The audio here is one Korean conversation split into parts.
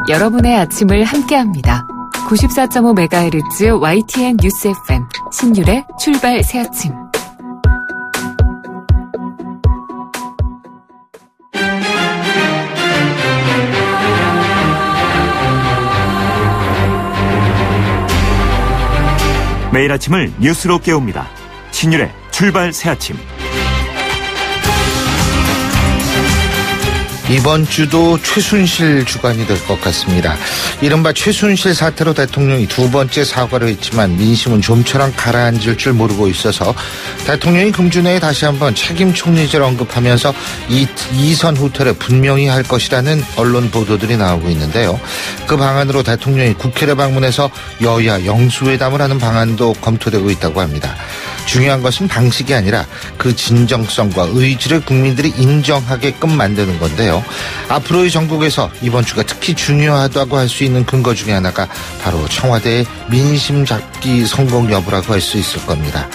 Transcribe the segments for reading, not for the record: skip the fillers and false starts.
여러분의 아침을 함께합니다. 94.5MHz YTN 뉴스 FM 신율의 출발 새아침. 매일 아침을 뉴스로 깨웁니다. 신율의 출발 새아침. 이번 주도 최순실 주간이 될 것 같습니다. 이른바 최순실 사태로 대통령이 두 번째 사과를 했지만 민심은 좀처럼 가라앉을 줄 모르고 있어서 대통령이 금주내에 다시 한번 책임 총리제를 언급하면서 이선 후퇴를 분명히 할 것이라는 언론 보도들이 나오고 있는데요. 그 방안으로 대통령이 국회를 방문해서 여야 영수회담을 하는 방안도 검토되고 있다고 합니다. 중요한 것은 방식이 아니라 그 진정성과 의지를 국민들이 인정하게끔 만드는 건데요. 앞으로의 정국에서 이번 주가 특히 중요하다고 할 수 있는 근거 중에 하나가 바로 청와대의 민심 잡기 성공 여부라고 할 수 있을 겁니다.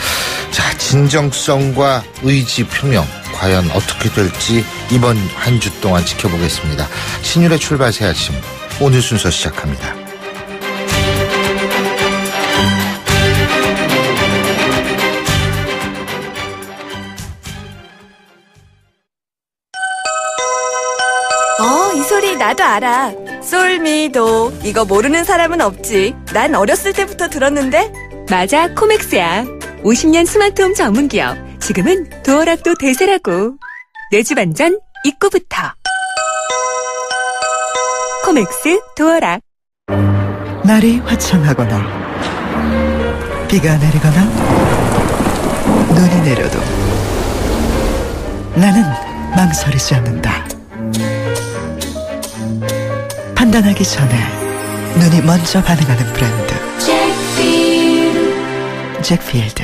자, 진정성과 의지 표명 과연 어떻게 될지 이번 한 주 동안 지켜보겠습니다. 신율의 출발 새 아침 오늘 순서 시작합니다. 이 소리 나도 알아. 솔미도. 이거 모르는 사람은 없지. 난 어렸을 때부터 들었는데. 맞아, 코맥스야. 50년 스마트홈 전문기업. 지금은 도어락도 대세라고. 내 집 안전 입구부터. 코맥스 도어락. 날이 화창하거나 비가 내리거나 눈이 내려도 나는 망설이지 않는다. 판단하기 전에 눈이 먼저 반응하는 브랜드 잭필드.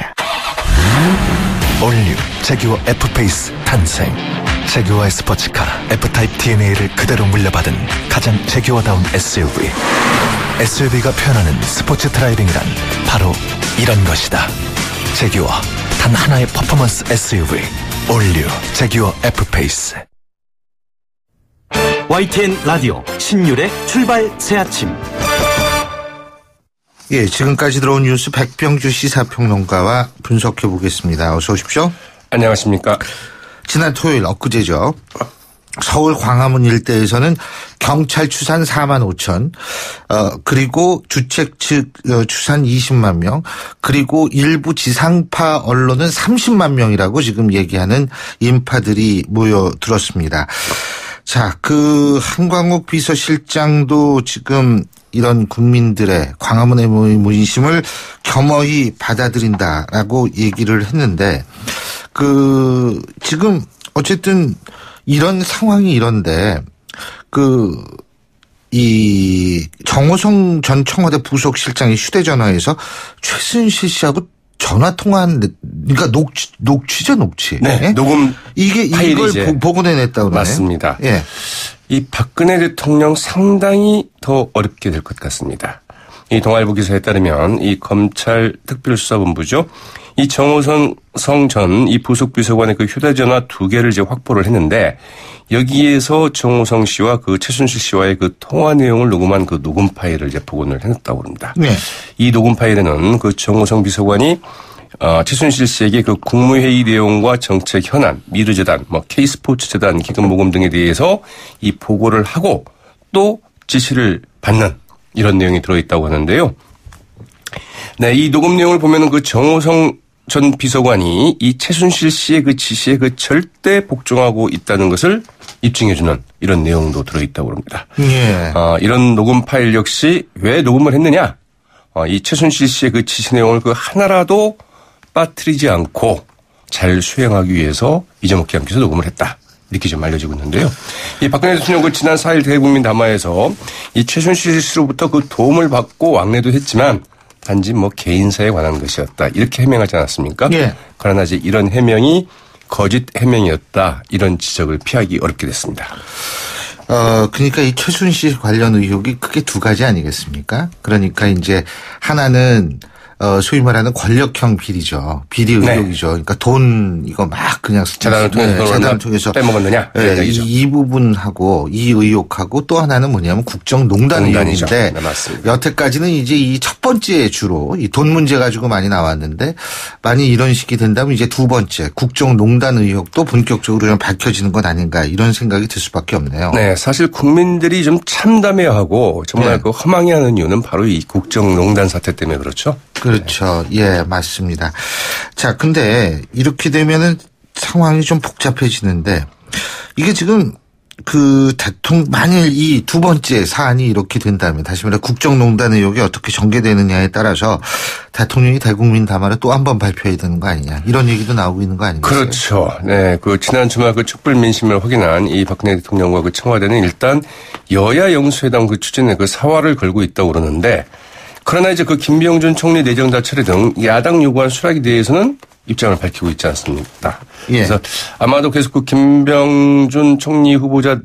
올뉴 제규어 F페이스 탄생. 제규어의 스포츠카 F타입 DNA를 그대로 물려받은 가장 제규어다운 SUV. SUV가 표현하는 스포츠 드라이빙이란 바로 이런 것이다. 제규어 단 하나의 퍼포먼스 SUV 올뉴 제규어 F페이스. YTN 라디오 신율의 출발 새아침. 예, 지금까지 들어온 뉴스 백병주 시사평론가와 분석해 보겠습니다. 어서 오십시오. 안녕하십니까. 지난 토요일 엊그제죠. 서울 광화문 일대에서는 경찰 추산 4만 5천, 그리고 주책 측 추산 20만 명, 그리고 일부 지상파 언론은 30만 명이라고 지금 얘기하는 인파들이 모여들었습니다. 자, 그 한광욱 비서실장도 지금 이런 국민들의 광화문의 문심을 겸허히 받아들인다라고 얘기를 했는데, 지금 어쨌든 이런 상황이 이런데, 이 정호성 전 청와대 부속실장이 휴대전화에서 최순실 씨하고 전화 통화한, 그러니까 녹취죠, 녹취. 네, 예? 녹음 이걸 복원해냈다고 그러네요. 맞습니다. 예. 이 박근혜 대통령 상당히 더 어렵게 될 것 같습니다. 이 동아일보 기사에 따르면 이 검찰 특별수사본부죠. 이 정호성 전 이 부속비서관의 그 휴대전화 2개를 이제 확보를 했는데, 여기에서 정호성 씨와 그 최순실 씨와의 그 통화 내용을 녹음한 그 녹음 파일을 이제 복원을 해놨다고 합니다. 네. 이 녹음 파일에는 그 정호성 비서관이 최순실 씨에게 그 국무회의 내용과 정책 현안, 미르재단, K스포츠재단 기금 모금 등에 대해서 이 보고를 하고 또 지시를 받는 이런 내용이 들어있다고 하는데요. 네, 이 녹음 내용을 보면은 그 정호성 전 비서관이 이 최순실 씨의 그 지시에 그 절대 복종하고 있다는 것을 입증해주는 이런 내용도 들어있다고 합니다. 예. 이런 녹음 파일 역시 왜 녹음을 했느냐? 이 최순실 씨의 그 지시 내용을 그 하나라도 빠뜨리지 않고 잘 수행하기 위해서 잊어먹지 않기 위해서 녹음을 했다. 이렇게 좀 알려지고 있는데요. 이 박근혜 대통령 그 지난 4일 대국민 담화에서 이 최순실 씨로부터 그 도움을 받고 왕래도 했지만 단지 개인사에 관한 것이었다. 이렇게 해명하지 않았습니까? 예. 그러나 이제 이런 해명이 거짓 해명이었다. 이런 지적을 피하기 어렵게 됐습니다. 그러니까 이 최순실 관련 의혹이 크게 두 가지 아니겠습니까? 그러니까 이제 하나는 소위 말하는 권력형 비리죠. 비리 의혹이죠. 그러니까 돈 이거 막 그냥 재단을 통해서 빼먹었느냐. 네, 이 부분하고 이 의혹하고 또 하나는 뭐냐면 국정농단 의혹인데 네, 맞습니다. 여태까지는 이제 이 첫 번째 주로 이 돈 문제 가지고 많이 나왔는데 만약 이런 식이 된다면 이제 두 번째 국정농단 의혹도 본격적으로 좀 밝혀지는 것 아닌가 이런 생각이 들 수밖에 없네요. 네, 사실 국민들이 좀 참담해하고 정말 그 허망해하는 이유는 바로 이 국정농단 사태 때문에 그렇죠. 그렇죠. 예, 맞습니다. 자, 근데 이렇게 되면은 상황이 좀 복잡해지는데 이게 지금 그 만일 이 두 번째 사안이 이렇게 된다면 다시 말해 국정농단 의혹이 어떻게 전개되느냐에 따라서 대통령이 대국민 담화를 또 한 번 발표해야 되는 거 아니냐 이런 얘기도 나오고 있는 거 아닌가요? 그렇죠. 네, 그 지난 주말 그 촛불 민심을 확인한 이 박근혜 대통령과 그 청와대는 일단 여야 영수회담 그 추진에 그 사활을 걸고 있다고 그러는데 그러나 이제 그 김병준 총리 내정자 처리 등 야당 요구한 수락에 대해서는 입장을 밝히고 있지 않습니까? 예. 그래서 아마도 계속 그 김병준 총리 후보자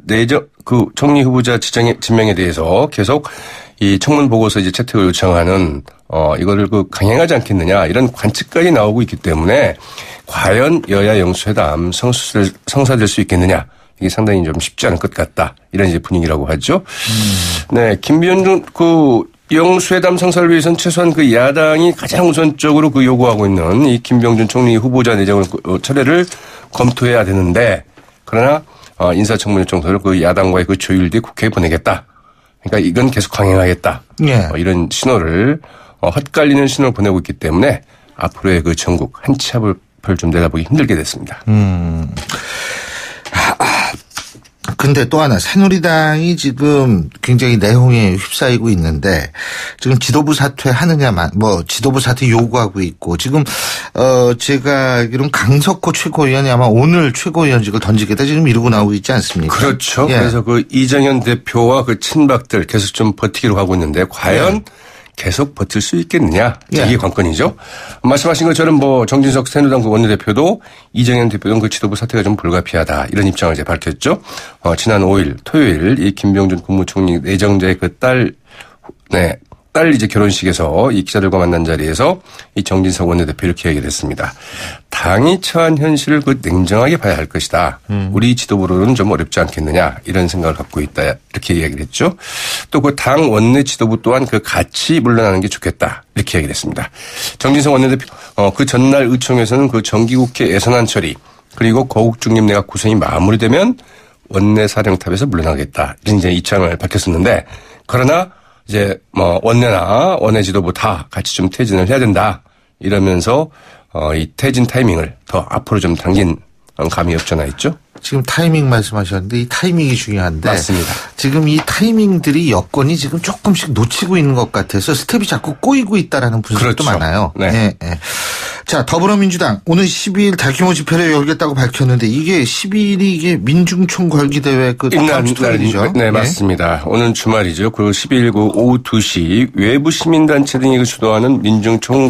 총리 후보자 지명에 대해서 계속 이 청문 보고서 이제 채택을 요청하는 이거를 그 강행하지 않겠느냐 이런 관측까지 나오고 있기 때문에 과연 여야 영수회담 성사될 수 있겠느냐 이게 상당히 좀 쉽지 않을 것 같다 이런 이제 분위기라고 하죠. 네, 김병준 영수회담 성사를 위해서는 최소한 그 야당이 가장 우선적으로 그 요구하고 있는 이 김병준 총리 후보자 내정을 철회를 검토해야 되는데 그러나 인사청문 요청서를 그 야당과의 그 조율 뒤에 국회에 보내겠다. 그러니까 이건 계속 강행하겠다. 예. 이런 신호를 헛갈리는 신호를 보내고 있기 때문에 앞으로의 그 전국 한 치 앞을 좀 내다보기 힘들게 됐습니다. 근데 또 하나 새누리당이 지금 굉장히 내홍에 휩싸이고 있는데 지금 지도부 사퇴하느냐만 지도부 사퇴 요구하고 있고 지금 제가 알기로는 강석호 최고위원이 아마 오늘 최고위원직을 던지겠다 지금 이러고 나오고 있지 않습니까? 그렇죠. 예. 그래서 그 이정현 대표와 그 친박들 계속 좀 버티기로 하고 있는데 과연 계속 버틸 수 있겠느냐. 이게 관건이죠. 말씀하신 것처럼 정진석 새누리당 그 원내대표도 이정현 대표 등 그 지도부 사퇴가 좀 불가피하다. 이런 입장을 이제 밝혔죠. 지난 5일 토요일 이 김병준 국무총리 내정자의 그 딸 이제 결혼식에서 이 기자들과 만난 자리에서 이 정진석 원내대표 이렇게 얘기를 했습니다. 당이 처한 현실을 그 냉정하게 봐야 할 것이다. 우리 지도부로는 좀 어렵지 않겠느냐 이런 생각을 갖고 있다 이렇게 이야기를 했죠. 또 그 당 원내 지도부 또한 그 같이 물러나는 게 좋겠다 이렇게 얘기를 했습니다. 정진석 원내대표 그 전날 의총에서는 그 정기국회 예산안 처리 그리고 거국중립 내각 구성이 마무리되면 원내 사령탑에서 물러나겠다 이런 이제 입장을 밝혔었는데 그러나 이제 원내나 원내 지도부 다 같이 좀 퇴진을 해야 된다 이러면서 이 퇴진 타이밍을 더 앞으로 좀 당긴 감이 없지 않아 있죠. 지금 타이밍 말씀하셨는데 이 타이밍이 중요한데 맞습니다. 지금 이 타이밍들이 여건이 지금 조금씩 놓치고 있는 것 같아서 스텝이 자꾸 꼬이고 있다라는 분석도 그렇죠. 많아요. 네. 네. 자, 더불어민주당 오늘 12일 대규모 집회를 열겠다고 밝혔는데 이게 12일이 이게 민중총 걸기대회 그 다음 주 토요일이죠. 네, 맞습니다. 오늘 주말이죠. 그 12일 그 오후 2시 외부 시민단체 등이 그 주도하는 민중총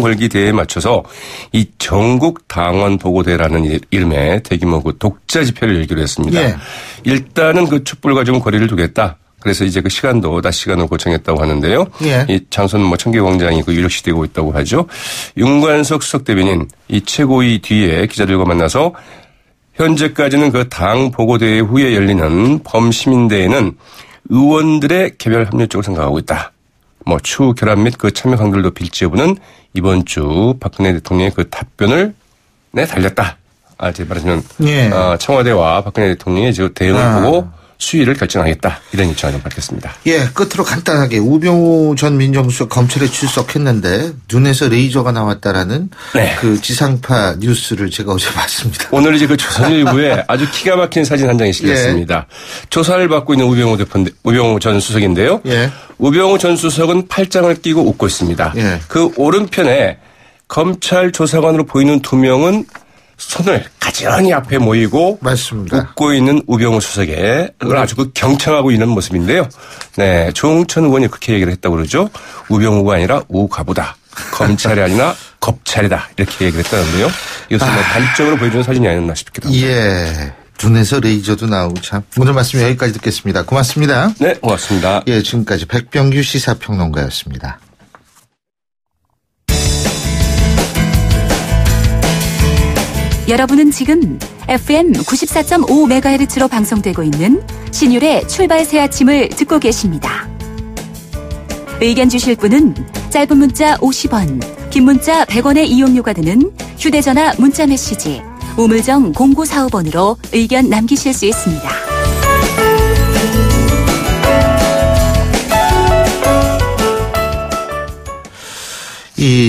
걸기대회에 맞춰서 이 전국 당원 보고대회라는 이름의 대규모 그 독자 집회를 열기로 했습니다. 예. 일단은 그 촛불과 좀 거리를 두겠다. 그래서 이제 그 시간도 낮 시간으로 고정했다고 하는데요. 예. 이 장소는 청계광장이 그 유력시되고 있다고 하죠. 윤관석 수석 대변인 이 최고위 뒤에 기자들과 만나서 현재까지는 그 당 보고대회 후에 열리는 범시민대회는 의원들의 개별 합류 쪽을 생각하고 있다. 추후 결합 및 그 참여 강도를 높일지 여부는 이번 주 박근혜 대통령의 그 답변을 달렸다. 제 말하자면 청와대와 박근혜 대통령의 대응을 보고 수위를 결정하겠다. 이런 입장을 좀 밝혔습니다. 예, 끝으로 간단하게 우병우 전 민정수석 검찰에 출석했는데 눈에서 레이저가 나왔다라는 그 지상파 뉴스를 제가 어제 봤습니다. 오늘 이제 그 조선일보에 아주 기가 막힌 사진 한 장이 실렸습니다. 조사를 받고 있는 우병우 전 수석인데요. 우병우 전 수석은 팔짱을 끼고 웃고 있습니다. 그 오른편에 검찰 조사관으로 보이는 두 명은 손을 가지런히 앞에 모이고 맞습니다. 웃고 있는 우병우 수석의 아주 그 경청하고 있는 모습인데요. 네, 조응천 의원이 그렇게 얘기를 했다고 그러죠. 우병우가 아니라 우가부다. 검찰이 아니라 겁찰이다. 이렇게 얘기를 했다는데요. 이것은 단적으로 보여주는 사진이 아니었나 싶기도 합니다. 예. 눈에서 레이저도 나오고 참. 오늘 말씀 여기까지 듣겠습니다. 고맙습니다. 네, 고맙습니다. 예, 지금까지 백병규 시사평론가였습니다. 여러분은 지금 FM 94.5MHz로 방송되고 있는 신율의 출발 새 아침을 듣고 계십니다. 의견 주실 분은 짧은 문자 50원, 긴 문자 100원의 이용료가 드는 휴대전화 문자메시지 우물정 0945번으로 의견 남기실 수 있습니다.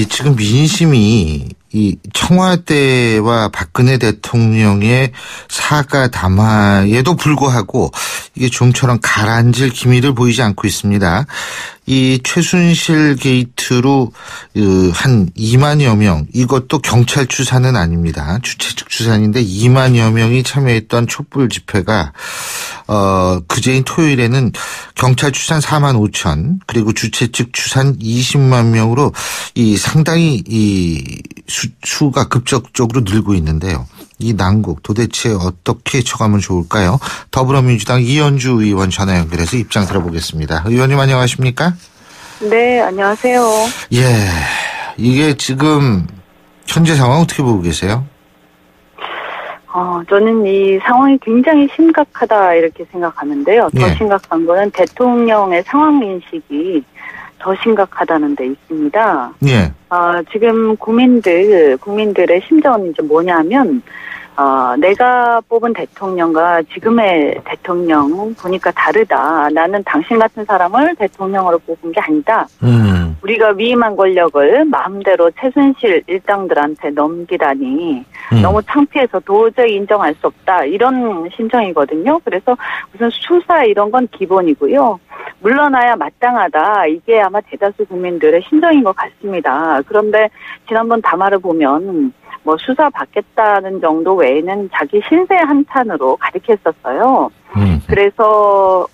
지금 민심이 이 청와대와 박근혜 대통령의 사과 담화에도 불구하고 이게 좀처럼 가라앉을 기미를 보이지 않고 있습니다. 이 최순실 게이트로 한 2만여 명, 이것도 경찰 추산은 아닙니다. 주최 측 추산인데 2만여 명이 참여했던 촛불 집회가 그제인 토요일에는 경찰 추산 4만 5천, 그리고 주최 측 추산 20만 명으로 이 상당히 이 수가 급격적으로 늘고 있는데요. 이 난국 도대체 어떻게 쳐가면 좋을까요? 더불어민주당 이현주 의원 전화 연결해서 입장 들어보겠습니다. 의원님 안녕하십니까? 네, 안녕하세요. 예, 이게 지금 현재 상황 어떻게 보고 계세요? 저는 이 상황이 굉장히 심각하다 이렇게 생각하는데요. 더 예. 심각한 거는 대통령의 상황 인식이 더 심각하다는 데 있습니다. 예. 지금 국민들의 심정은 이제 뭐냐면, 내가 뽑은 대통령과 지금의 대통령 보니까 다르다. 나는 당신 같은 사람을 대통령으로 뽑은 게 아니다. 우리가 위임한 권력을 마음대로 최순실 일당들한테 넘기다니 너무 창피해서 도저히 인정할 수 없다. 이런 심정이거든요. 그래서 무슨 수사 이런 건 기본이고요. 물러나야 마땅하다. 이게 아마 대다수 국민들의 심정인 것 같습니다. 그런데 지난번 담화를 보면 뭐 수사 받겠다는 정도 외에는 자기 신세 한탄으로 가득했었어요. 그래서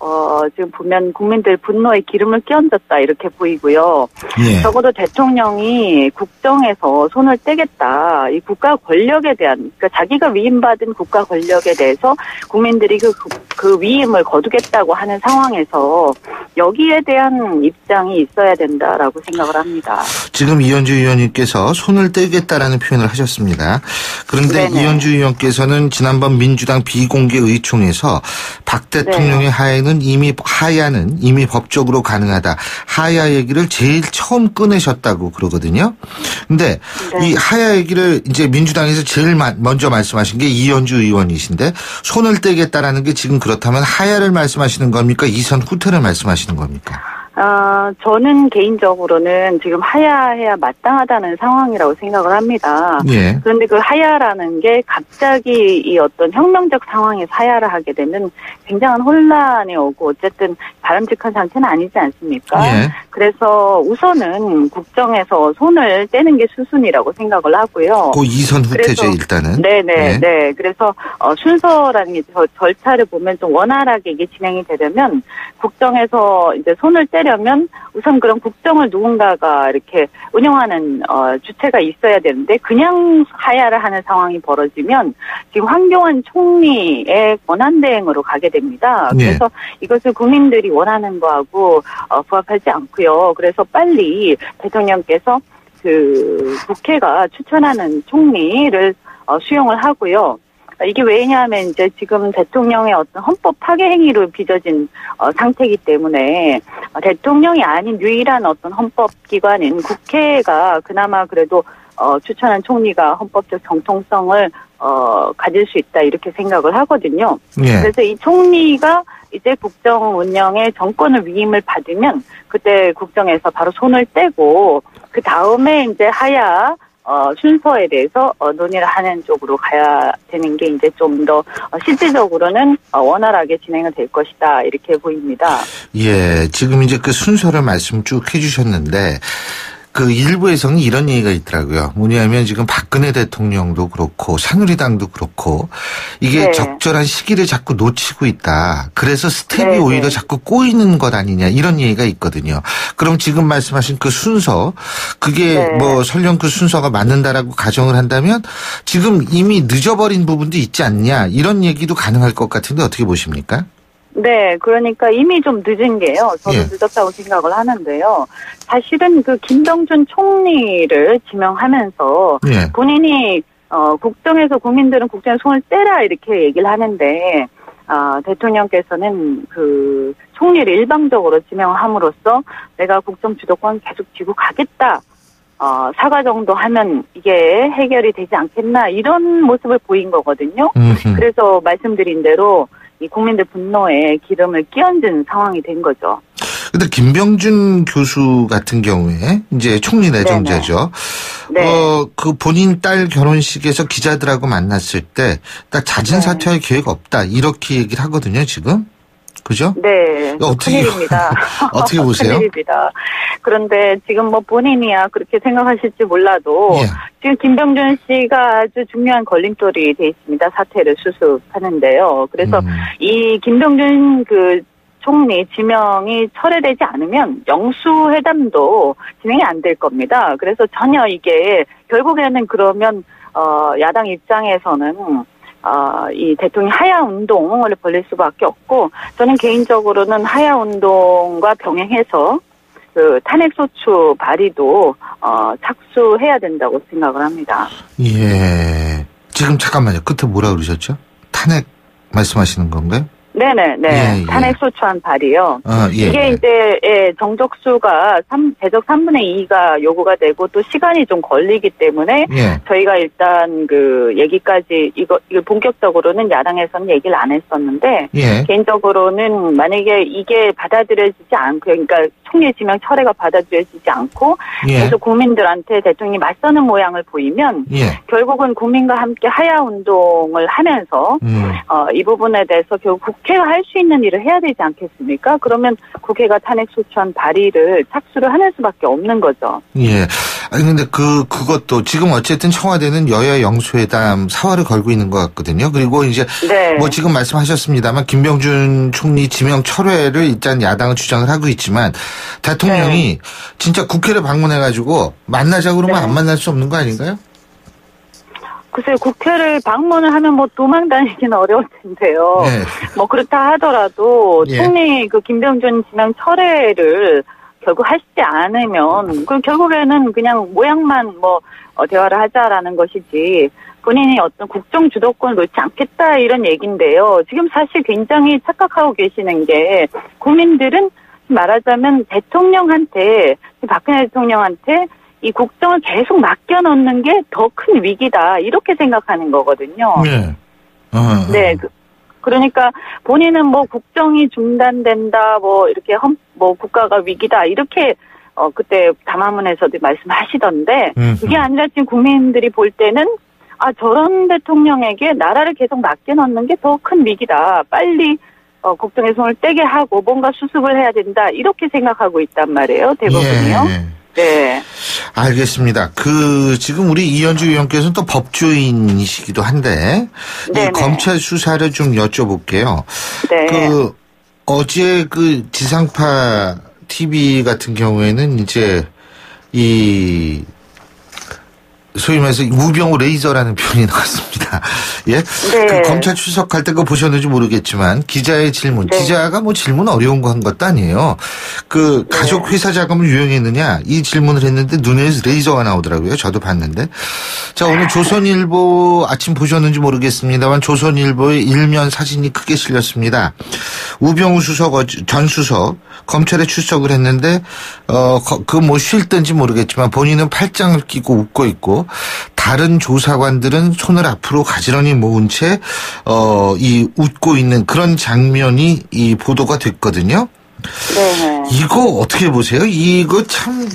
지금 보면 국민들 분노에 기름을 끼얹었다 이렇게 보이고요. 예. 적어도 대통령이 국정에서 손을 떼겠다. 이 국가 권력에 대한, 그러니까 자기가 위임받은 국가 권력에 대해서 국민들이 그 위임을 거두겠다고 하는 상황에서 여기에 대한 입장이 있어야 된다라고 생각을 합니다. 지금 이현주 의원님께서 손을 떼겠다라는 표현을 하셨습니다. 그런데 네네. 이현주 의원께서는 지난번 민주당 비공개 의총에서 박 대통령의 하야는 이미 법적으로 가능하다. 하야 얘기를 제일 처음 꺼내셨다고 그러거든요. 근데 이 하야 얘기를 이제 민주당에서 제일 먼저 말씀하신 게 이현주 의원이신데 손을 떼겠다라는 게 지금 그렇다면 하야를 말씀하시는 겁니까? 이선 후퇴를 말씀하시는 겁니까? 저는 개인적으로는 지금 하야해야 마땅하다는 상황이라고 생각을 합니다. 예. 그런데 그 하야라는 게 갑자기 이 어떤 혁명적 상황에서 하야를 하게 되면 굉장한 혼란이 오고 어쨌든 바람직한 상태는 아니지 않습니까? 예. 그래서 우선은 국정에서 손을 떼는 게 수순이라고 생각을 하고요. 그 이선 후퇴죠, 일단은. 네. 그래서 순서라는 게 절차를 보면 좀 원활하게 이게 진행이 되려면 국정에서 이제 손을 떼려면 우선 그런 국정을 누군가가 이렇게 운영하는 주체가 있어야 되는데 그냥 하야를 하는 상황이 벌어지면 지금 황교안 총리의 권한대행으로 가게 됩니다. 네. 그래서 이것을 국민들이 원하는 거하고 부합하지 않고요. 그래서 빨리 대통령께서 그 국회가 추천하는 총리를 수용을 하고요. 이게 왜냐하면 이제 지금 대통령의 어떤 헌법 파괴 행위로 빚어진 상태이기 때문에 대통령이 아닌 유일한 어떤 헌법 기관인 국회가 그나마 그래도 추천한 총리가 헌법적 정통성을 가질 수 있다 이렇게 생각을 하거든요. 예. 그래서 이 총리가 이제 국정 운영의 정권을 위임을 받으면 그때 국정에서 바로 손을 떼고 그 다음에 이제 하야 순서에 대해서 논의를 하는 쪽으로 가야 되는 게 이제 좀 더 실질적으로는 원활하게 진행이 될 것이다 이렇게 보입니다. 예, 지금 이제 그 순서를 말씀 쭉 해주셨는데 그 일부에서는 이런 얘기가 있더라고요. 뭐냐면 지금 박근혜 대통령도 그렇고 새누리당도 그렇고 이게 네. 적절한 시기를 자꾸 놓치고 있다. 그래서 스텝이 네, 오히려 네. 자꾸 꼬이는 것 아니냐 이런 얘기가 있거든요. 그럼 지금 말씀하신 그 순서 그게 네. 뭐 설령 그 순서가 맞는다라고 가정을 한다면 지금 이미 늦어버린 부분도 있지 않냐 이런 얘기도 가능할 것 같은데 어떻게 보십니까? 네, 그러니까 이미 좀 늦은 게요. 저도 예. 늦었다고 생각을 하는데요. 사실은 그 김병준 총리를 지명하면서 예. 본인이 국정에서 국민들은 국정에 손을 떼라 이렇게 얘기를 하는데, 대통령께서는 그 총리를 일방적으로 지명함으로써 내가 국정 주도권 계속 쥐고 가겠다. 사과 정도 하면 이게 해결이 되지 않겠나 이런 모습을 보인 거거든요. 그래서 말씀드린 대로 이 국민들 분노에 기름을 끼얹은 상황이 된 거죠. 근데 김병준 교수 같은 경우에 이제 총리 내정자죠. 네. 그 본인 딸 결혼식에서 기자들하고 만났을 때 딱 자진 사퇴할 계획 없다 이렇게 얘기를 하거든요, 지금. 그죠? 네. 큰일입니다. 어떻게 보세요? 큰일입니다. 그런데 지금 뭐 본인이야 그렇게 생각하실지 몰라도 예. 지금 김병준 씨가 아주 중요한 걸림돌이 돼 있습니다. 사퇴를 수습하는데요. 그래서 이 김병준 그 총리 지명이 철회되지 않으면 영수회담도 진행이 안 될 겁니다. 그래서 전혀 이게 결국에는 그러면 야당 입장에서는 이 대통령 하야 운동을 벌릴 수밖에 없고, 저는 개인적으로는 하야 운동과 병행해서 그 탄핵소추 발의도 착수해야 된다고 생각을 합니다. 예. 지금 잠깐만요. 끝에 뭐라 그러셨죠? 탄핵 말씀하시는 건가요? 네네. 예. 탄핵소추안 발의요. 예. 이게 이제 정족수가 대적 3분의 2가 요구가 되고 또 시간이 좀 걸리기 때문에 예. 저희가 일단 그 얘기까지 이걸 본격적으로는 야당에서는 얘기를 안 했었는데 예. 개인적으로는 만약에 이게 받아들여지지 않고, 그러니까 총리 지명 철회가 받아들여지지 않고 예. 계속 국민들한테 대통령이 맞서는 모양을 보이면 예. 결국은 국민과 함께 하야 운동을 하면서 이 부분에 대해서 결국 국회가 할 수 있는 일을 해야 되지 않겠습니까? 그러면 국회가 탄핵소추안 발의를 착수를 하는 수밖에 없는 거죠. 예. 아니 근데 그것도 지금 어쨌든 청와대는 여야 영수회담 사활을 걸고 있는 것 같거든요. 그리고 이제 네. 뭐 지금 말씀하셨습니다만 김병준 총리 지명 철회를 일단 야당은 주장을 하고 있지만 대통령이 진짜 국회를 방문해가지고 만나자고 그러면 안 만날 수 없는 거 아닌가요? 글쎄요, 국회를 방문을 하면 뭐 도망 다니기는 어려울 텐데요. 네. 뭐 그렇다 하더라도 예. 총리 그 김병준 지명 철회를 결국 하시지 않으면 그 결국에는 그냥 모양만 뭐 대화를 하자라는 것이지 본인이 어떤 국정 주도권을 놓지 않겠다 이런 얘기인데요. 지금 사실 굉장히 착각하고 계시는 게 국민들은 말하자면 대통령한테 박근혜 대통령한테 이 국정을 계속 맡겨놓는 게 더 큰 위기다 이렇게 생각하는 거거든요. 네. 네. 그러니까 본인은 뭐 국정이 중단된다, 뭐 이렇게 뭐 국가가 위기다 이렇게 그때 담화문에서도 말씀하시던데 그게 아니라 지금 국민들이 볼 때는 저런 대통령에게 나라를 계속 맡겨놓는 게 더 큰 위기다. 빨리 국정에 손을 떼게 하고 뭔가 수습을 해야 된다 이렇게 생각하고 있단 말이에요. 대부분이요. 예. 네. 알겠습니다. 지금 우리 이현주 의원께서는 또 법조인이시기도 한데, 네네. 이 검찰 수사를 좀 여쭤볼게요. 네. 어제 지상파 TV 같은 경우에는 이제 소위 말해서 우병우 레이저라는 표현이 나왔습니다. 예? 네. 검찰 출석할 때 그거 보셨는지 모르겠지만 기자의 질문. 네. 기자가 뭐 질문 어려운 거 한 것도 아니에요. 가족 회사 자금을 유용했느냐 이 질문을 했는데 눈에서 레이저가 나오더라고요. 저도 봤는데. 자, 오늘 조선일보 아침 보셨는지 모르겠습니다만 조선일보의 일면 사진이 크게 실렸습니다. 우병우 전 수석 검찰에 출석을 했는데 뭐 쉴든지 모르겠지만 본인은 팔짱을 끼고 웃고 있고 다른 조사관들은 손을 앞으로 가지런히 모은 채 웃고 있는 그런 장면이 보도가 됐거든요. 네. 이거 어떻게 보세요? 이거 참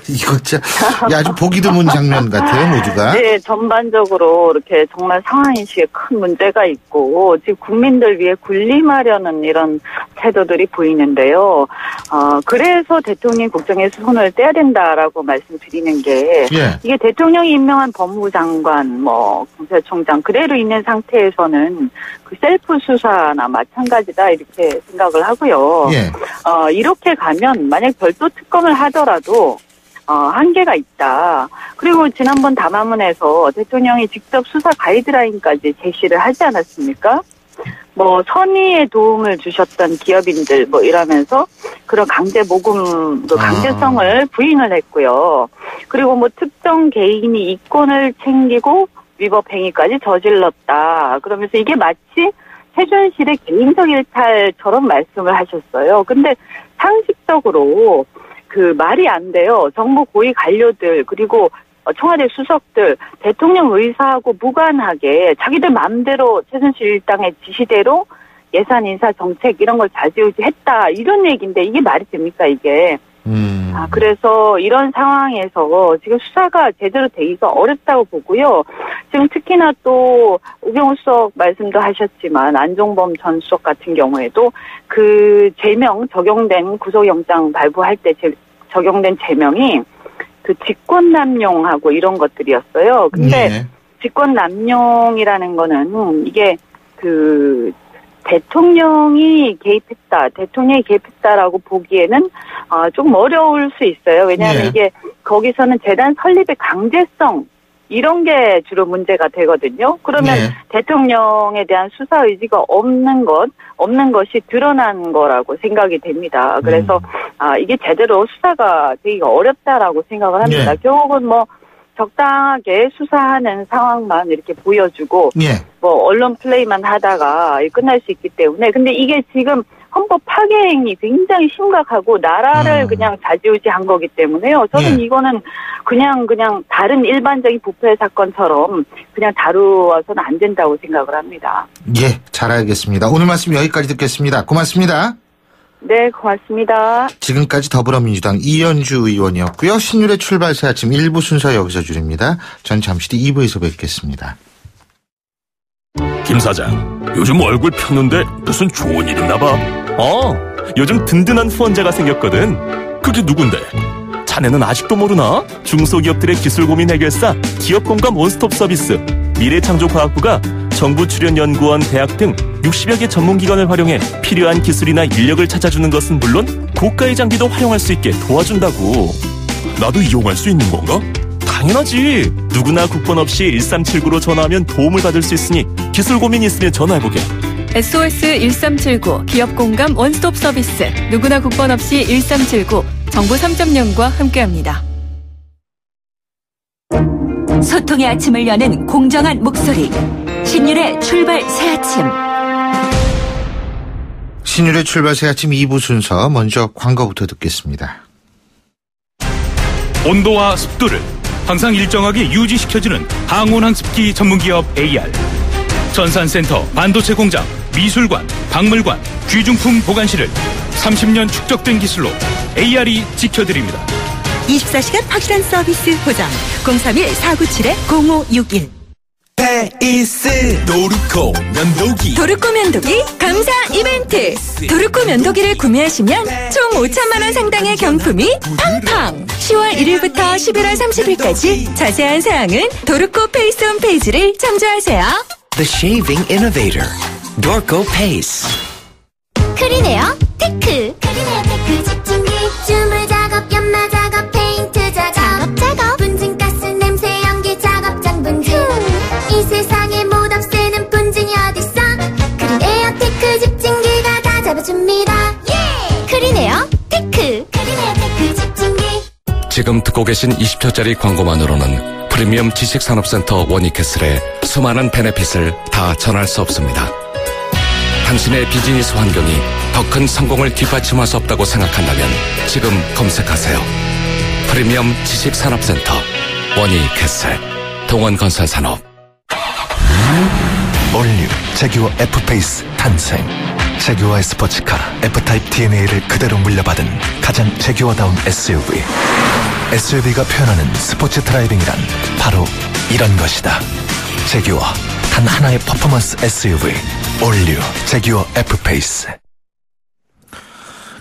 이거 진짜 아주 보기 드문 장면 같아요, 모두가. 네, 전반적으로 이렇게 정말 상황인식에 큰 문제가 있고 지금 국민들 위해 군림하려는 이런 태도들이 보이는데요. 그래서 대통령이 국정에서 손을 떼야 된다라고 말씀드리는 게 예. 이게 대통령이 임명한 법무부 장관, 검찰총장 그대로 있는 상태에서는 그 셀프 수사나 마찬가지다 이렇게 생각을 하고요. 예. 이렇게 가면 만약 별도 특검을 하더라도 한계가 있다. 그리고 지난번 담화문에서 대통령이 직접 수사 가이드라인까지 제시를 하지 않았습니까? 선의의 도움을 주셨던 기업인들 이러면서 그런 강제 모금 강제성을 부인을 했고요. 그리고 특정 개인이 이권을 챙기고 위법 행위까지 저질렀다. 그러면서 이게 마치 최순실의 개인적 일탈처럼 말씀을 하셨어요. 근데 상식적으로 그 말이 안 돼요. 정부 고위 관료들 그리고 청와대 수석들 대통령 의사하고 무관하게 자기들 마음대로 최순실 일당의 지시대로 예산 인사 정책 이런 걸 좌지우지했다 이런 얘기인데 이게 말이 됩니까 이게. 그래서 이런 상황에서 지금 수사가 제대로 되기가 어렵다고 보고요. 지금 특히나 또 우병우 수석 말씀도 하셨지만 안종범 전 수석 같은 경우에도 그 제명 적용된 구속영장 발부할 때 적용된 제명이 그 직권남용하고 이런 것들이었어요. 근데 직권남용이라는 거는 이게 그 대통령이 개입했다라고 보기에는 조금 어려울 수 있어요. 왜냐하면 이게 거기서는 재단 설립의 강제성 이런 게 주로 문제가 되거든요. 그러면 대통령에 대한 수사 의지가 없는 것이 드러난 거라고 생각이 됩니다. 그래서 이게 제대로 수사가 되기가 어렵다라고 생각을 합니다. 결국은 뭐 적당하게 수사하는 상황만 이렇게 보여주고 뭐 언론 플레이만 하다가 끝날 수 있기 때문에 근데 이게 지금 헌법 파괴 행위 굉장히 심각하고 나라를 그냥 좌지우지한 거기 때문에요. 저는 이거는 그냥 다른 일반적인 부패 사건처럼 그냥 다루어서는 안 된다고 생각을 합니다. 예, 잘 알겠습니다. 오늘 말씀 여기까지 듣겠습니다. 고맙습니다. 네, 고맙습니다. 지금까지 더불어민주당 이현주 의원이었고요. 신율의 출발 새 아침 1부 순서 여기서 줄입니다. 전 잠시 뒤 2부에서 뵙겠습니다. 김 사장, 요즘 얼굴 폈는데 무슨 좋은 일 있나 봐. 요즘 든든한 후원자가 생겼거든. 그게 누군데? 자네는 아직도 모르나? 중소기업들의 기술 고민 해결사 기업공감 원스톱 서비스 미래창조과학부가 정부 출연연구원, 대학 등 60여 개 전문기관을 활용해 필요한 기술이나 인력을 찾아주는 것은 물론 고가의 장비도 활용할 수 있게 도와준다고. 나도 이용할 수 있는 건가? 당연하지. 누구나 국번 없이 1379로 전화하면 도움을 받을 수 있으니 기술 고민 있으면 전화해보게. SOS 1379 기업공감 원스톱 서비스 누구나 국번 없이 1379 정부 3.0과 함께합니다. 소통의 아침을 여는 공정한 목소리 신율의 출발 새아침. 신율의 출발 새아침 2부 순서 먼저 광고부터 듣겠습니다. 온도와 습도를 항상 일정하게 유지시켜주는 항온환습기 전문기업 AR. 전산센터, 반도체 공장, 미술관, 박물관, 귀중품 보관실을 30년 축적된 기술로 AR이 지켜드립니다. 24시간 확실한 서비스 보장 031-497-0561 페이스 도르코 면도기 감사 이벤트. 도르코 면도기를 구매하시면 총 5천만 원 상당의 경품이 팡팡. 10월 1일부터 11월 30일까지 자세한 사항은 도르코 페이스 홈페이지를 참조하세요. The Shaving Innovator 도르코 페이스. 크리네어 테크. 크리네어 테크 집중기 주물 작업, 연마 작업, 페인트 작업, 분진가스, 냄새, 연기 작업, 분진. 이 세상에 못 없애는 분진이 어딨어. 크리네어 테크 집중기가 다 잡아줍니다. 크리네어 테크. 크리네어 테크 집중기. 지금 듣고 계신 20초짜리 광고만으로는 프리미엄 지식산업센터 원익캐슬의 수많은 베네핏을 다 전할 수 없습니다. 당신의 비즈니스 환경이 더 큰 성공을 뒷받침할 수 없다고 생각한다면 지금 검색하세요. 프리미엄 지식산업센터 원익캐슬 동원건설산업. 올뉴 제규어 F페이스 탄생. 제규어의 스포츠카 F타입 DNA를 그대로 물려받은 가장 제규어다운 SUV. SUV가 표현하는 스포츠 드라이빙이란 바로 이런 것이다. 제규어 단 하나의 퍼포먼스 SUV 올뉴 제규어 F페이스.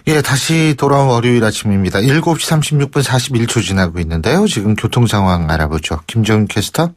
예, 다시 돌아온 월요일 아침입니다. 7시 36분 41초 지나고 있는데요. 지금 교통 상황 알아보죠. 김정은 캐스터.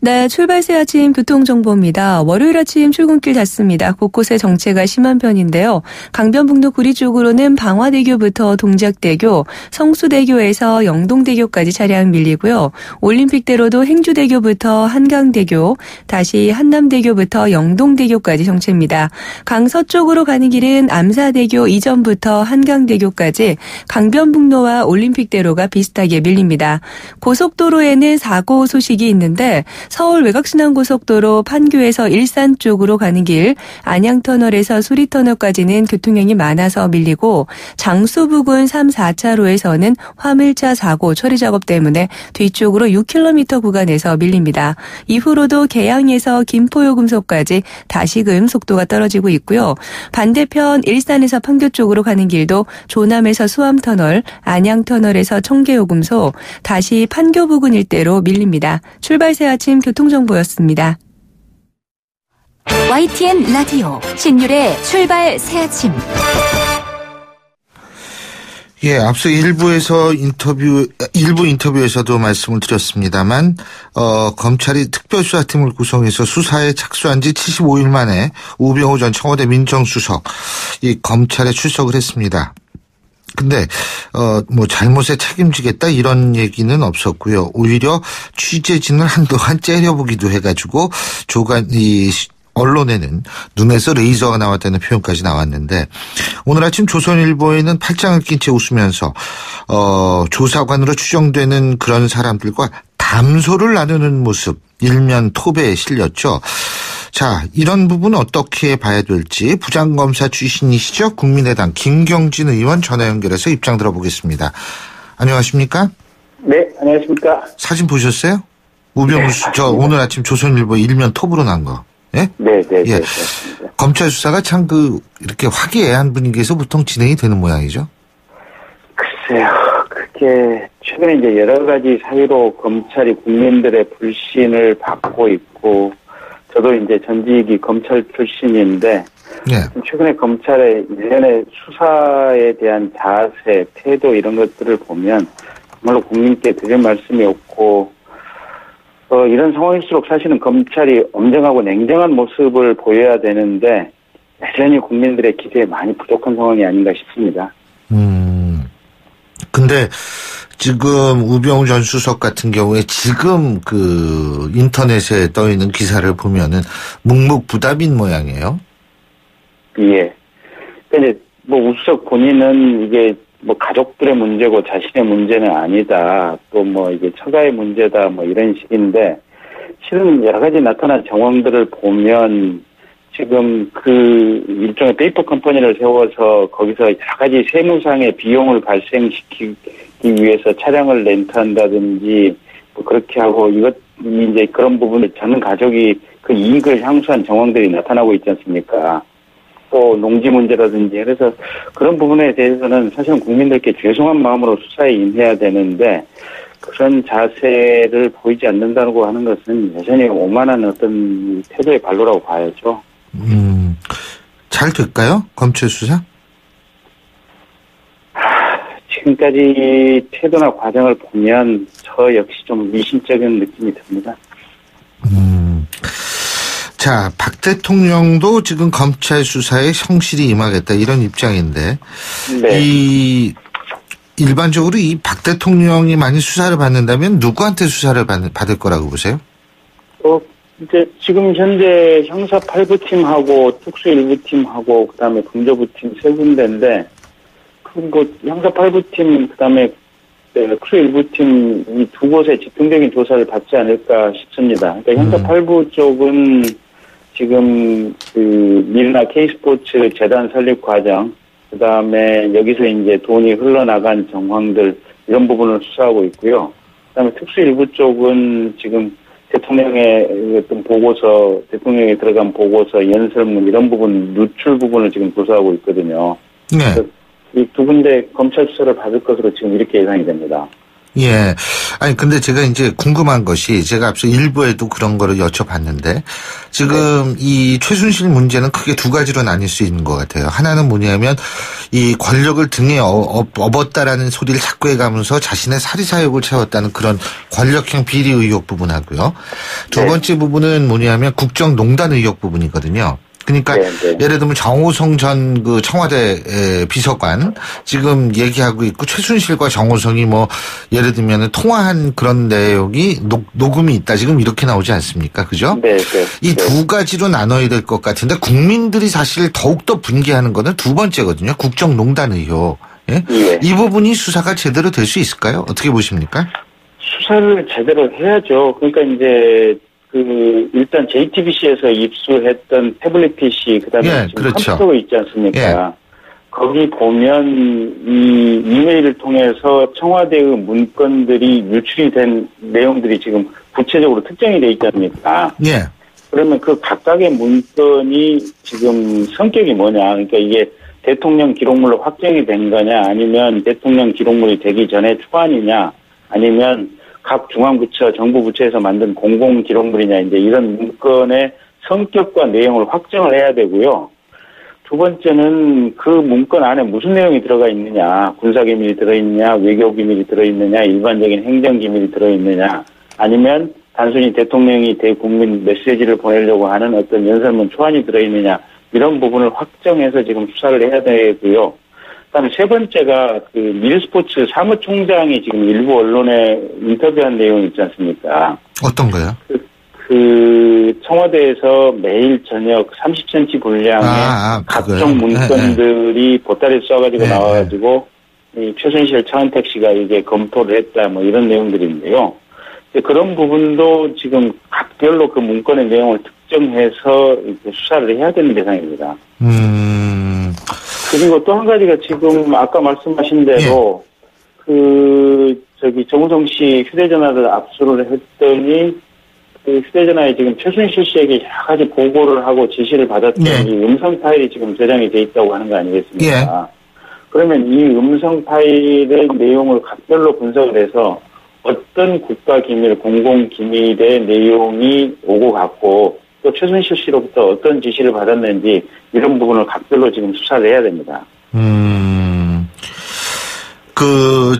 네, 출발 새 아침 교통정보입니다. 월요일 아침 출근길 닫습니다. 곳곳에 정체가 심한 편인데요. 강변북로 구리 쪽으로는 방화대교부터 동작대교, 성수대교에서 영동대교까지 차량 밀리고요. 올림픽대로도 행주대교부터 한강대교, 다시 한남대교부터 영동대교까지 정체입니다. 강서쪽으로 가는 길은 암사대교 이전부터 한강대교까지 강변북로와 올림픽대로가 비슷하게 밀립니다. 고속도로에는 사고 소식이 있는데 서울 외곽순환고속도로 판교에서 일산 쪽으로 가는 길, 안양터널에서 수리터널까지는 교통량이 많아서 밀리고 장수 부근 3, 4차로에서는 화물차 사고 처리 작업 때문에 뒤쪽으로 6km 구간에서 밀립니다. 이후로도 계양에서 김포요금소까지 다시금 속도가 떨어지고 있고요. 반대편 일산에서 판교 쪽으로 가는 길도 조남에서 수암터널, 안양터널에서 청계요금소, 다시 판교 부근 일대로 밀립니다. 출발 새 아침 교통정보였습니다. YTN 라디오 신율의 출발 새 아침. 예, 앞서 일부 인터뷰에서도 말씀을 드렸습니다만, 검찰이 특별수사팀을 구성해서 수사에 착수한 지 75일 만에 우병우 전 청와대 민정수석, 이 검찰에 출석을 했습니다. 근데, 잘못에 책임지겠다 이런 얘기는 없었고요. 오히려 취재진을 한동안 째려보기도 해가지고, 언론에는 눈에서 레이저가 나왔다는 표현까지 나왔는데 오늘 아침 조선일보에는 팔짱을 낀 채 웃으면서 조사관으로 추정되는 그런 사람들과 담소를 나누는 모습 일면 톱에 실렸죠. 자, 이런 부분은 어떻게 봐야 될지 부장검사 출신이시죠? 국민의당 김경진 의원 전화 연결해서 입장 들어보겠습니다. 안녕하십니까? 네, 안녕하십니까? 사진 보셨어요? 우병우 오늘 아침 조선일보 일면 톱으로 난 거. 예? 네. 예. 검찰 수사가 참 이렇게 화기애애한 분위기에서 보통 진행이 되는 모양이죠? 글쎄요. 그게 최근에 이제 여러 가지 사유로 검찰이 국민들의 불신을 받고 있고, 저도 이제 전직이 검찰 출신인데, 최근에 검찰의 일련의 수사에 대한 자세, 태도 이런 것들을 보면 정말로 국민께 드릴 말씀이 없고, 이런 상황일수록 사실은 검찰이 엄정하고 냉정한 모습을 보여야 되는데 여전히 국민들의 기대에 많이 부족한 상황이 아닌가 싶습니다. 근데 지금 우병우 전 수석 같은 경우에 지금 인터넷에 떠 있는 기사를 보면은 묵묵부답인 모양이에요. 예. 근데 우수석 본인은 이게 가족들의 문제고 자신의 문제는 아니다. 또 이게 처가의 문제다. 이런 식인데, 실은 여러 가지 나타난 정황들을 보면 지금 일종의 페이퍼 컴퍼니를 세워서 거기서 여러 가지 세무상의 비용을 발생시키기 위해서 차량을 렌트한다든지 그렇게 하고 이제 그런 부분을 저는 가족이 그 이익을 향수한 정황들이 나타나고 있지 않습니까? 또 농지 문제라든지 그래서 그런 부분에 대해서는 사실은 국민들께 죄송한 마음으로 수사에 임해야 되는데 그런 자세를 보이지 않는다고 하는 것은 여전히 오만한 어떤 태도의 발로라고 봐야죠. 잘 될까요? 검찰 수사? 지금까지 태도나 과정을 보면 저 역시 좀 미심쩍은 느낌이 듭니다. 자, 박 대통령도 지금 검찰 수사에 성실히 임하겠다 이런 입장인데, 네. 일반적으로 이 박 대통령이 만약 수사를 받는다면 누구한테 수사를 받을 거라고 보세요? 이제 지금 현재 형사 8부팀하고 특수 1부팀하고 그다음에 범죄부팀 세 군데인데, 형사 8부팀 그다음에 특수 1부팀 이 두 곳에 집중적인 조사를 받지 않을까 싶습니다. 그러니까 형사 8부 쪽은 지금 미르나 K스포츠 재단 설립 과정, 그 다음에 여기서 이제 돈이 흘러나간 정황들 이런 부분을 수사하고 있고요. 그 다음에 특수 일부 쪽은 지금 대통령의 어떤 보고서, 대통령에 들어간 보고서, 연설문 이런 부분, 누출 부분을 지금 조사하고 있거든요. 네. 이 두 군데 검찰 수사를 받을 것으로 지금 이렇게 예상이 됩니다. 예. 아니, 근데 제가 이제 궁금한 것이 제가 앞서 일부에도 그런 거를 여쭤봤는데 지금 이 최순실 문제는 크게 두 가지로 나뉠 수 있는 것 같아요. 하나는 뭐냐면 이 권력을 등에 업었다라는 소리를 자꾸 해가면서 자신의 사리사욕을 채웠다는 그런 권력형 비리 의혹 부분하고요. 두 번째 부분은 뭐냐면 국정농단 의혹 부분이거든요. 그러니까 예를 들면 정호성 전 청와대 비서관 지금 얘기하고 있고 최순실과 정호성이 예를 들면 통화한 그런 내용이 녹음이 있다 지금 이렇게 나오지 않습니까? 그죠? 네. 이 두 가지로 나눠야 될 것 같은데 국민들이 사실 더욱더 분개하는 거는 두 번째거든요. 국정농단 의혹. 예? 이 부분이 수사가 제대로 될 수 있을까요? 어떻게 보십니까? 수사를 제대로 해야죠. 그러니까 이제 일단 JTBC에서 입수했던 태블릿 PC, 그 다음에 지금 그렇죠. 컴퓨터가 있지 않습니까? 거기 보면 이 이메일을 통해서 청와대의 문건들이 유출이 된 내용들이 지금 구체적으로 특정이 돼 있지 않습니까? 그러면 그 각각의 문건이 지금 성격이 뭐냐? 그러니까 이게 대통령 기록물로 확정이 된 거냐? 아니면 대통령 기록물이 되기 전에 초안이냐? 아니면 각 중앙부처, 정부 부처에서 만든 공공 기록물이냐? 이제 이런 문건의 성격과 내용을 확정을 해야 되고요. 두 번째는 그 문건 안에 무슨 내용이 들어가 있느냐, 군사기밀이 들어있느냐, 외교기밀이 들어있느냐, 일반적인 행정기밀이 들어있느냐, 아니면 단순히 대통령이 대국민 메시지를 보내려고 하는 어떤 연설문 초안이 들어있느냐, 이런 부분을 확정해서 지금 수사를 해야 되고요. 그다음에 세 번째가 그 밀스포츠 사무총장이 지금 일부 언론에 인터뷰한 내용이 있지 않습니까? 어떤 거요? 청와대에서 매일 저녁 30cm 분량의 각종 문건들이 보따리에 쏴가지고 나와가지고 이 최순실 차은택 씨가 이게 검토를 했다 뭐 이런 내용들인데요. 그런 부분도 지금 각별로 그 문건의 내용을 특정해서 이렇게 수사를 해야 되는 대상입니다. 그리고 또 한 가지가 지금 아까 말씀하신 대로 정우성 씨 휴대전화를 압수를 했더니 그 휴대전화에 지금 최순실 씨에게 여러 가지 보고를 하고 지시를 받았더니 음성 파일이 지금 저장이 돼 있다고 하는 거 아니겠습니까? 그러면 이 음성 파일의 내용을 각별로 분석을 해서 어떤 국가기밀, 공공기밀의 내용이 오고 갔고 또 최순실 씨로부터 어떤 지시를 받았는지 이런 부분을 각별로 지금 수사를 해야 됩니다.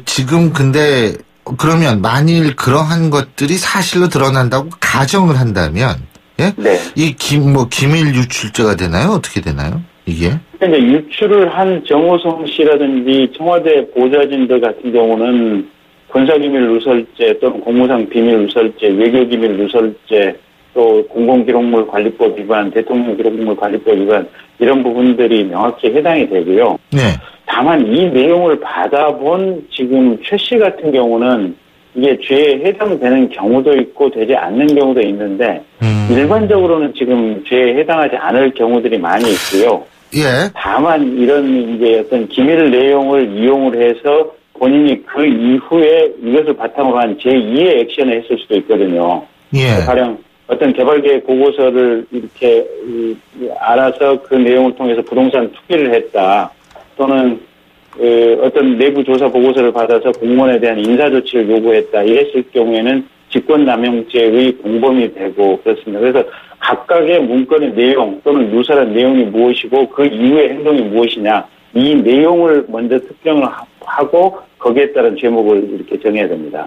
지금 근데 그러면 만일 그러한 것들이 사실로 드러난다고 가정을 한다면, 이 기밀 유출죄가 되나요? 어떻게 되나요? 이게? 이제 유출을 한 정호성 씨라든지 청와대 보좌진들 같은 경우는 군사기밀 누설죄 또는 공무상 비밀 누설죄, 외교기밀 누설죄, 또 공공기록물 관리법 위반, 대통령 기록물 관리법 위반 이런 부분들이 명확히 해당이 되고요. 다만 이 내용을 받아본 지금 최 씨 같은 경우는 이게 죄에 해당되는 경우도 있고 되지 않는 경우도 있는데 일반적으로는 지금 죄에 해당하지 않을 경우들이 많이 있고요. 다만 이런 이제 어떤 기밀 내용을 이용을 해서 본인이 그 이후에 이것을 바탕으로 한 제2의 액션을 했을 수도 있거든요. 가령 어떤 개발계획 보고서를 이렇게 알아서 그 내용을 통해서 부동산 투기를 했다. 또는 어떤 내부 조사 보고서를 받아서 공무원에 대한 인사조치를 요구했다. 이랬을 경우에는 직권남용죄의 공범이 되고 그렇습니다. 그래서 각각의 문건의 내용 또는 누설한 내용이 무엇이고 그 이후의 행동이 무엇이냐. 이 내용을 먼저 특정을 하고 거기에 따른 죄목을 이렇게 정해야 됩니다.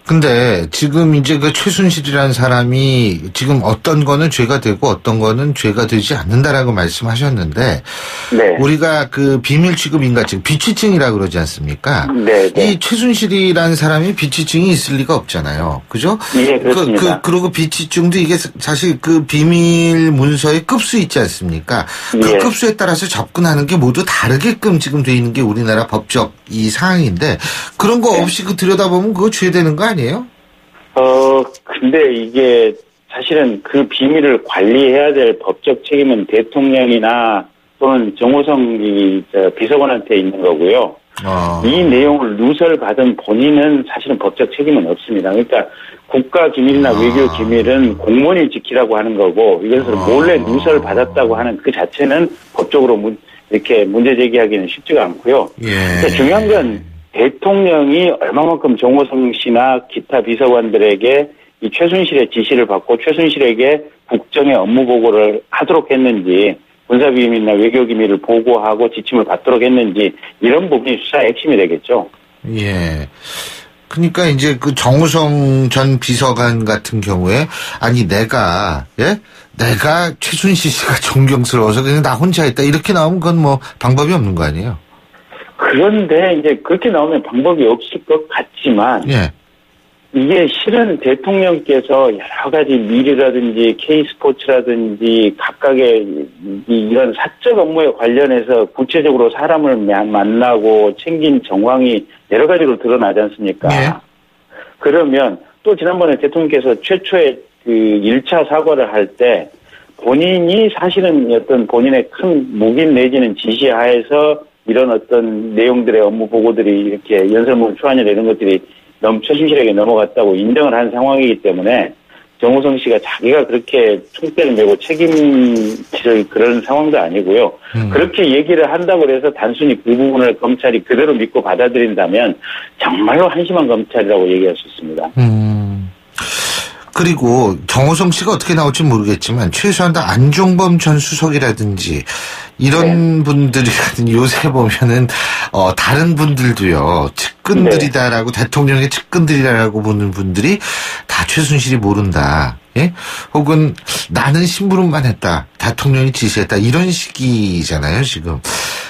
근데 지금 이제 그 최순실이라는 사람이 지금 어떤 거는 죄가 되고 어떤 거는 죄가 되지 않는다라고 말씀하셨는데 우리가 그 비밀 취급 인가증 비취증이라고 그러지 않습니까? 이 최순실이라는 사람이 비취증이 있을 리가 없잖아요. 그죠? 그렇습니다. 그리고 비취증도 이게 사실 그 비밀 문서의 급수 있지 않습니까? 그 급수에 따라서 접근하는 게 모두 다르게끔 지금 돼 있는 게 우리나라 법적 이 사항인데 그런 거 없이 그 들여다보면 그거 죄되는 거 아니에요? 근데 이게 사실은 그 비밀을 관리해야 될 법적 책임은 대통령이나 또는 정호성 비서관한테 있는 거고요. 이 내용을 누설받은 본인은 사실은 법적 책임은 없습니다. 그러니까 국가 기밀이나 외교 기밀은 공무원이 지키라고 하는 거고 이것을 몰래 누설받았다고 하는 그 자체는 법적으로 이렇게 문제 제기하기는 쉽지가 않고요. 중요한 건 대통령이 얼마만큼 정호성 씨나 기타 비서관들에게 이 최순실의 지시를 받고 최순실에게 국정의 업무 보고를 하도록 했는지 군사비밀이나 외교기밀을 보고하고 지침을 받도록 했는지 이런 부분이 수사의 핵심이 되겠죠. 그러니까 이제 그 정우성 전 비서관 같은 경우에 아니 내가 최순실 씨가 존경스러워서 그냥 나 혼자 했다 이렇게 나오면 그건 뭐 방법이 없는 거 아니에요? 그런데 이제 그렇게 나오면 방법이 없을 것 같지만 이게 실은 대통령께서 여러 가지 미르라든지 K스포츠라든지 각각의 이런 사적 업무에 관련해서 구체적으로 사람을 만나고 챙긴 정황이 여러 가지로 드러나지 않습니까? 그러면 또 지난번에 대통령께서 최초의 그 1차 사과를 할 때 본인이 사실은 어떤 본인의 큰 묵인 내지는 지시하에서 이런 어떤 내용들의 업무 보고들이 이렇게 연설문 초안이나 이런 것들이 너무 최순실에게 넘어갔다고 인정을 한 상황이기 때문에 정호성 씨가 자기가 그렇게 총대를 메고 책임질 그런 상황도 아니고요. 그렇게 얘기를 한다고 해서 단순히 그 부분을 검찰이 그대로 믿고 받아들인다면 정말로 한심한 검찰이라고 얘기할 수 있습니다. 그리고 정호성 씨가 어떻게 나올지 모르겠지만 최소한 안종범 전 수석이라든지 이런 분들이 요새 보면은 다른 분들도요 측근들이다라고 대통령의 측근들이라고 보는 분들이 다 최순실이 모른다. 예? 혹은 나는 심부름만 했다. 대통령이 지시했다. 이런 식이잖아요 지금.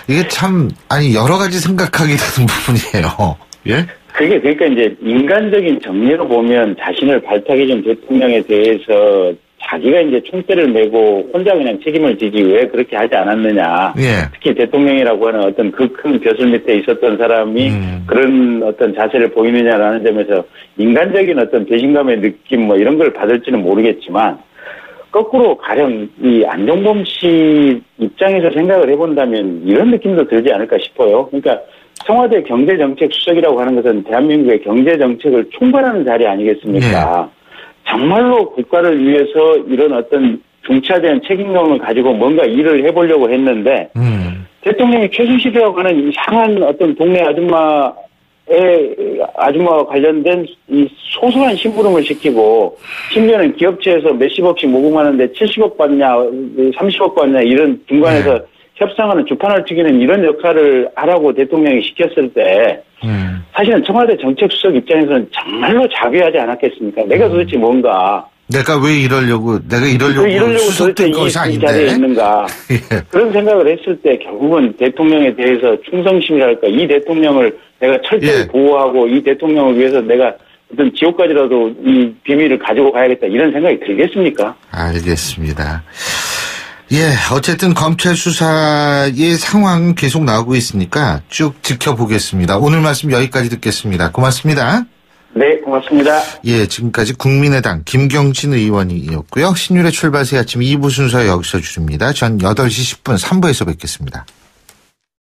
이게 참 여러 가지 생각하게 되는 부분이에요. 예? 그러니까 이제 인간적인 정리로 보면 자신을 발탁해 준 대통령에 대해서 자기가 이제 총대를 메고 혼자 그냥 책임을 지지 왜 그렇게 하지 않았느냐. 예. 특히 대통령이라고 하는 어떤 그 큰 벼슬 밑에 있었던 사람이 그런 어떤 자세를 보이느냐라는 점에서 인간적인 어떤 배신감의 느낌 뭐 이런 걸 받을지는 모르겠지만 거꾸로 가령 이 안종범 씨 입장에서 생각을 해본다면 이런 느낌도 들지 않을까 싶어요. 그러니까 청와대 경제정책수석이라고 하는 것은 대한민국의 경제정책을 총괄하는 자리 아니겠습니까? 정말로 국가를 위해서 이런 어떤 중차대한 책임감을 가지고 뭔가 일을 해보려고 했는데 대통령이 최순실이라고 하는 이상한 어떤 동네 아줌마와 관련된 이 소소한 심부름을 시키고 심지어는 기업체에서 몇십억씩 모금하는데 70억 받냐 30억 받냐 이런 중간에서 협상하는 주판을 튀기는 이런 역할을 하라고 대통령이 시켰을 때 사실은 청와대 정책수석 입장에서는 정말로 자괴하지 않았겠습니까? 내가 도대체 뭔가 내가 왜 이러려고 수석된 것이 이 아닌데 자리에 있는가 그런 생각을 했을 때 결국은 대통령에 대해서 충성심이랄까 이 대통령을 내가 철저히 보호하고 이 대통령을 위해서 내가 어떤 지옥까지라도 이 비밀을 가지고 가야겠다 이런 생각이 들겠습니까? 알겠습니다. 어쨌든 검찰 수사의 상황 계속 나오고 있으니까 쭉 지켜보겠습니다. 오늘 말씀 여기까지 듣겠습니다. 고맙습니다. 네, 고맙습니다. 지금까지 국민의당 김경진 의원이었고요. 신율의 출발 새 아침 2부 순서 여기서 줄입니다. 전 8시 10분 3부에서 뵙겠습니다.